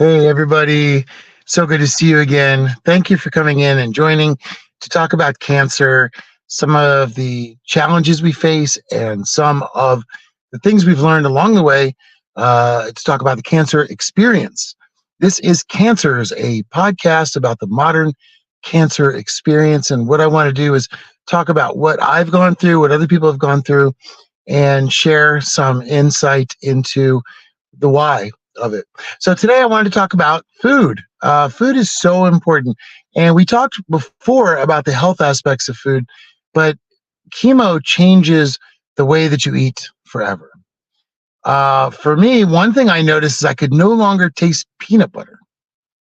Hey, everybody. So good to see you again. Thank you for coming in and joining to talk about cancer, some of the challenges we face, and some of the things we've learned along the way to talk about the cancer experience. This is CANswers, a podcast about the modern cancer experience. And what I want to do is talk about what I've gone through, what other people have gone through, and share some insight into the why of it. So today I wanted to talk about food. Food is so important. And we talked before about the health aspects of food, but chemo changes the way that you eat forever. For me, one thing I noticed is I could no longer taste peanut butter.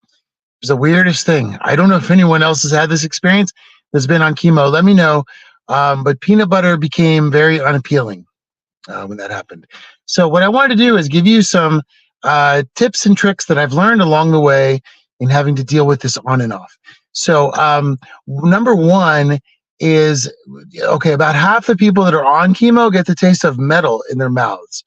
It was the weirdest thing. I don't know if anyone else has had this experience that's been on chemo. Let me know. But peanut butter became very unappealing when that happened. So what I wanted to do is give you some tips and tricks that I've learned along the way in having to deal with this on and off. So number one is, okay, about half the people that are on chemo get the taste of metal in their mouths.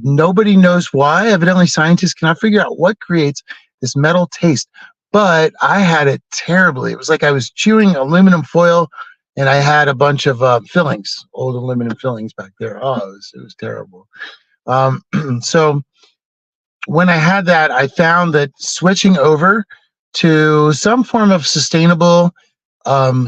Nobody knows why. Evidently, scientists cannot figure out what creates this metal taste. But I had it terribly. It was like I was chewing aluminum foil, and I had a bunch of fillings, old aluminum fillings back there. Oh, it was terrible. Um, so when I had that, I found that switching over to some form of sustainable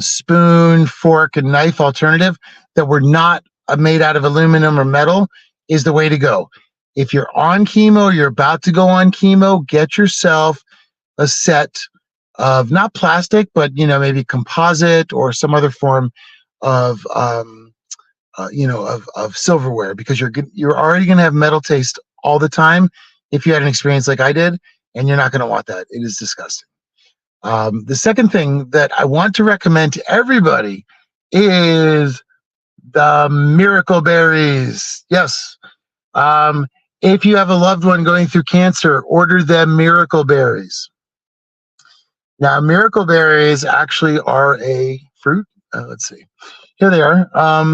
spoon, fork, and knife alternative that were not made out of aluminum or metal is the way to go. If you're on chemo, you're about to go on chemo, get yourself a set of not plastic, but maybe composite or some other form of of silverware, because you're already going to have metal taste all the time if you had an experience like I did, and you're not going to want that. It is disgusting. The second thing that I want to recommend to everybody is the miracle berries. Yes. Um, if you have a loved one going through cancer, order them miracle berries. Now, miracle berries actually are a fruit. Let's see. Here they are.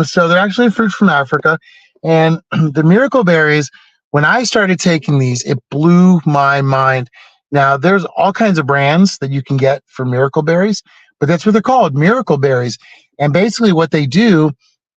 So they're actually a fruit from Africa. And the miracle berries, when I started taking these, it blew my mind. Now, there's all kinds of brands that you can get for miracle berries, but that's what they're called, miracle berries. And basically, what they do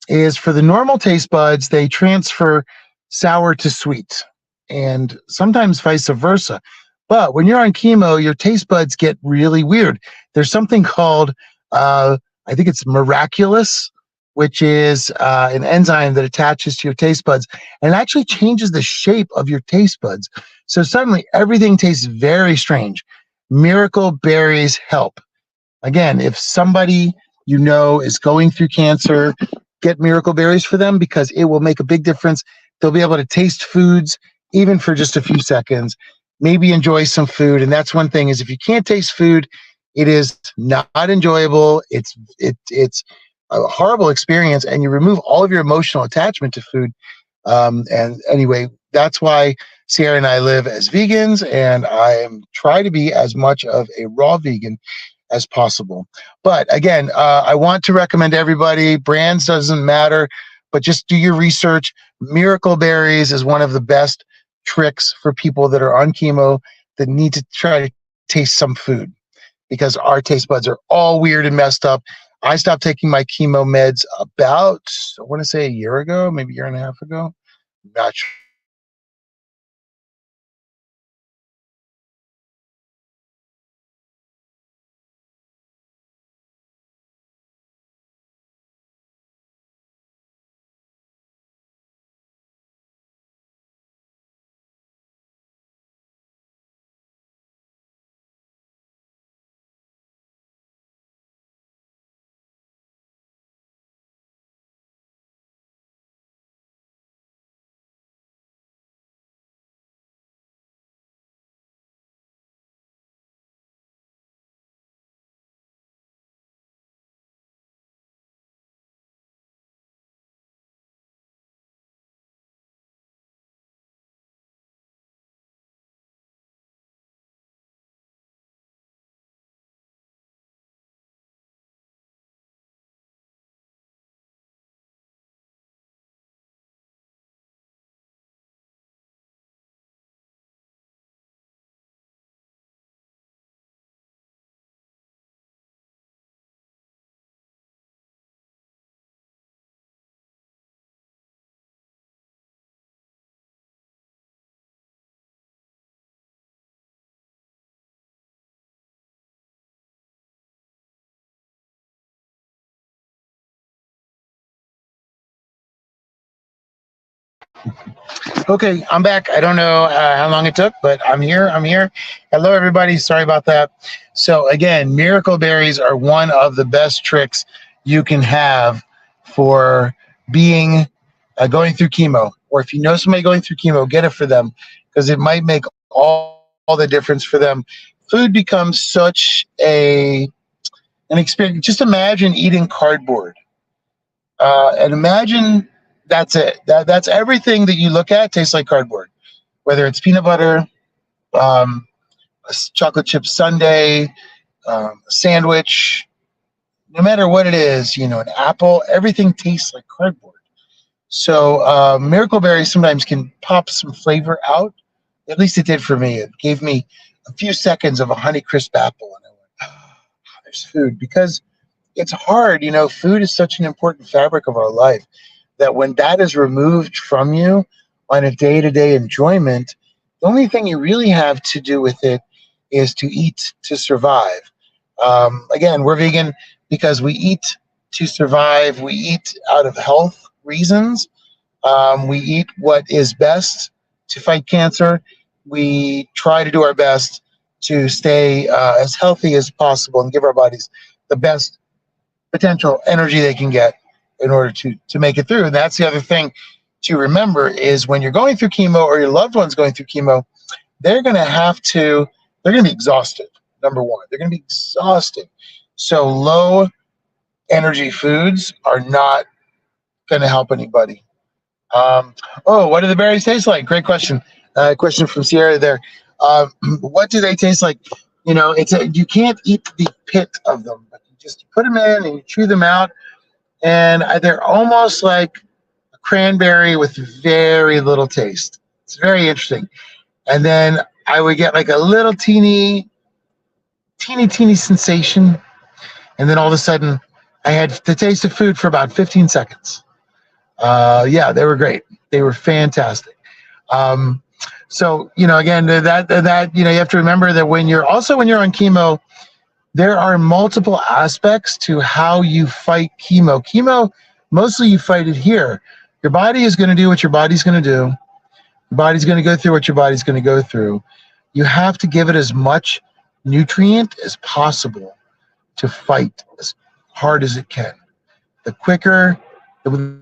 is for the normal taste buds, they transfer sour to sweet, and sometimes vice versa. But when you're on chemo, your taste buds get really weird. There's something called, I think it's miraculous, which is an enzyme that attaches to your taste buds and actually changes the shape of your taste buds. So suddenly everything tastes very strange. Miracle berries help. Again, if somebody is going through cancer, get miracle berries for them, because it will make a big difference. They'll be able to taste foods even for just a few seconds, maybe enjoy some food. And that's one thing, is if you can't taste food, it is not enjoyable. It's a horrible experience, and you remove all of your emotional attachment to food. And anyway, that's why Sierra and I live as vegans, and I am try to be as much of a raw vegan as possible. But again, I want to recommend everybody, brands doesn't matter, but just do your research. Miracle berries is one of the best tricks for people that are on chemo that need to try to taste some food, because our taste buds are all weird and messed up. I stopped taking my chemo meds about, I want to say a year ago, maybe a year and a half ago. Not sure. Okay, I'm back. I don't know how long it took, but I'm here. I'm here. Hello, everybody. Sorry about that. So again, miracle berries are one of the best tricks you can have for being going through chemo. Or if you know somebody going through chemo, get it for them because it might make all the difference for them. Food becomes such an experience. Just imagine eating cardboard, and imagine that's it. That's everything that you look at tastes like cardboard, whether it's peanut butter, a chocolate chip sundae, a sandwich, no matter what it is, an apple, everything tastes like cardboard. So miracle berries sometimes can pop some flavor out. At least it did for me. It gave me a few seconds of a Honey Crisp apple, and I went, oh, there's food. Because it's hard, food is such an important fabric of our life that when that is removed from you on a day-to-day enjoyment, the only thing you really have to do with it is to eat to survive. Again, we're vegan because we eat to survive. We eat out of health reasons. We eat what is best to fight cancer. We try to do our best to stay as healthy as possible and give our bodies the best potential energy they can get in order to make it through. And that's the other thing to remember is when you're going through chemo or your loved one's going through chemo, they're going to be exhausted. Number one, they're going to be exhausted. So low energy foods are not going to help anybody. What do the berries taste like? Great question. Question from Sierra there. What do they taste like? You can't eat the pit of them, but you just put them in and you chew them out, and they're almost like a cranberry with very little taste. It's very interesting. And then I would get like a little teeny sensation, and then all of a sudden, I had the taste of food for about 15 seconds. Yeah, they were great. They were fantastic. So again, that you have to remember that when you're on chemo, there are multiple aspects to how you fight chemo. Chemo, mostly you fight it here. Your body is going to do what your body's going to do. Your body's going to go through what your body's going to go through. You have to give it as much nutrient as possible to fight as hard as it can. The quicker, the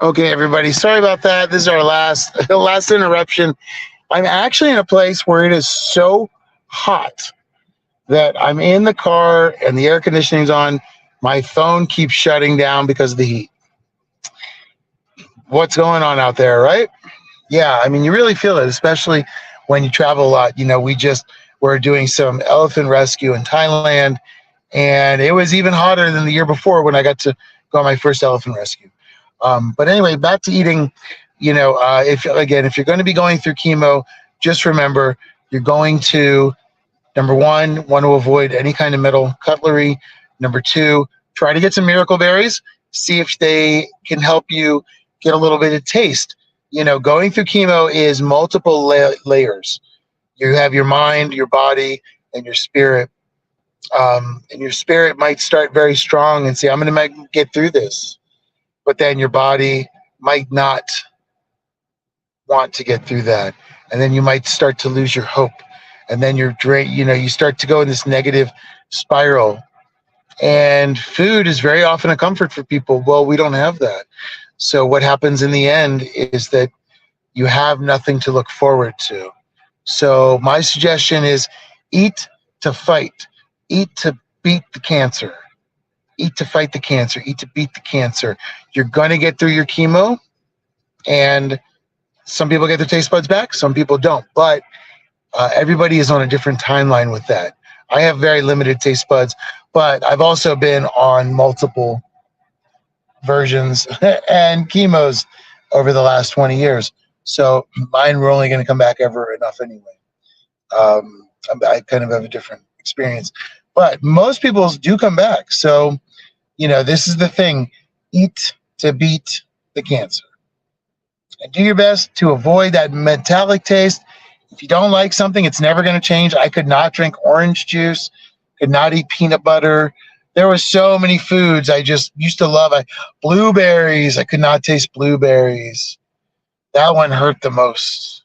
Okay, everybody. Sorry about that. This is our last interruption. I'm actually in a place where it is so hot that I'm in the car and the air conditioning's on. My phone keeps shutting down because of the heat. What's going on out there, right? Yeah, I mean, you really feel it, especially when you travel a lot. We're doing some elephant rescue in Thailand, and it was even hotter than the year before when I got to go on my first elephant rescue. But anyway, back to eating. If you're going to be going through chemo, just remember you're going to, number one, want to avoid any kind of metal cutlery. Number two, try to get some miracle berries. see if they can help you get a little bit of taste. Going through chemo is multiple layers. You have your mind, your body, and your spirit. And your spirit might start very strong and say, I'm going to get through this. But then your body might not want to get through that. And then you might start to lose your hope. And then you start to go in this negative spiral. And food is very often a comfort for people. Well, we don't have that. So what happens in the end is that you have nothing to look forward to. So my suggestion is eat to fight. Eat to beat the cancer. Eat to fight the cancer. Eat to beat the cancer. You're going to get through your chemo, and some people get their taste buds back, some people don't. But everybody is on a different timeline with that. I have very limited taste buds, but I've also been on multiple versions and chemos over the last 20 years. So mine were only going to come back ever enough anyway. I kind of have a different experience. But most people do come back. So, this is the thing. Eat to beat the cancer. And do your best to avoid that metallic taste. If you don't like something, it's never going to change. I could not drink orange juice, could not eat peanut butter. There were so many foods I just used to love. Blueberries, I could not taste blueberries. That one hurt the most.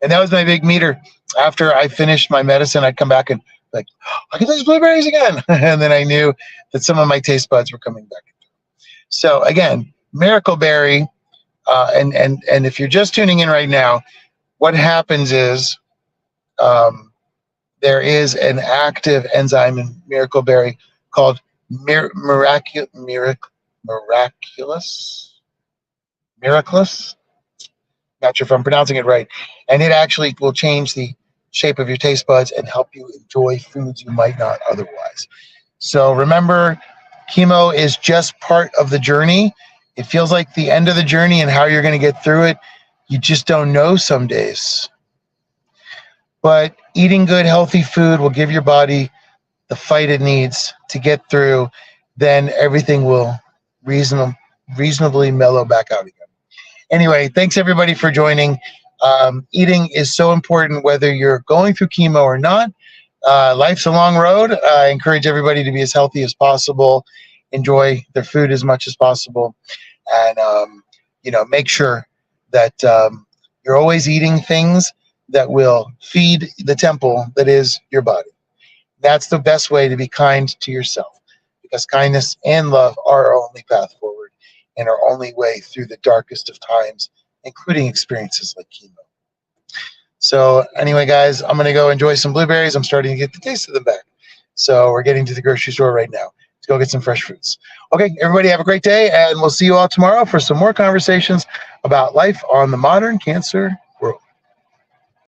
And that was my big meter. After I finished my medicine, I'd come back and like, I can taste blueberries again. And then I knew that some of my taste buds were coming back. So again, Miracle Berry, and if you're just tuning in right now, what happens is there is an active enzyme in Miracle Berry called miraculous. Not sure if I'm pronouncing it right. And it actually will change the shape of your taste buds and help you enjoy foods you might not otherwise. So remember, chemo is just part of the journey. It feels like the end of the journey, and how you're going to get through it, you just don't know some days. But eating good, healthy food will give your body the fight it needs to get through. Then everything will reasonably mellow back out again. Anyway, thanks everybody for joining. Eating is so important whether you're going through chemo or not. Life's a long road. I encourage everybody to be as healthy as possible, enjoy their food as much as possible, and make sure that you're always eating things that will feed the temple that is your body. That's the best way to be kind to yourself, because kindness and love are our only path forward and our only way through the darkest of times, including experiences like chemo. So anyway, guys, I'm going to go enjoy some blueberries. I'm starting to get the taste of them back. So we're getting to the grocery store right now to go get some fresh fruits. Okay, everybody have a great day, and we'll see you all tomorrow for some more conversations about life on the modern cancer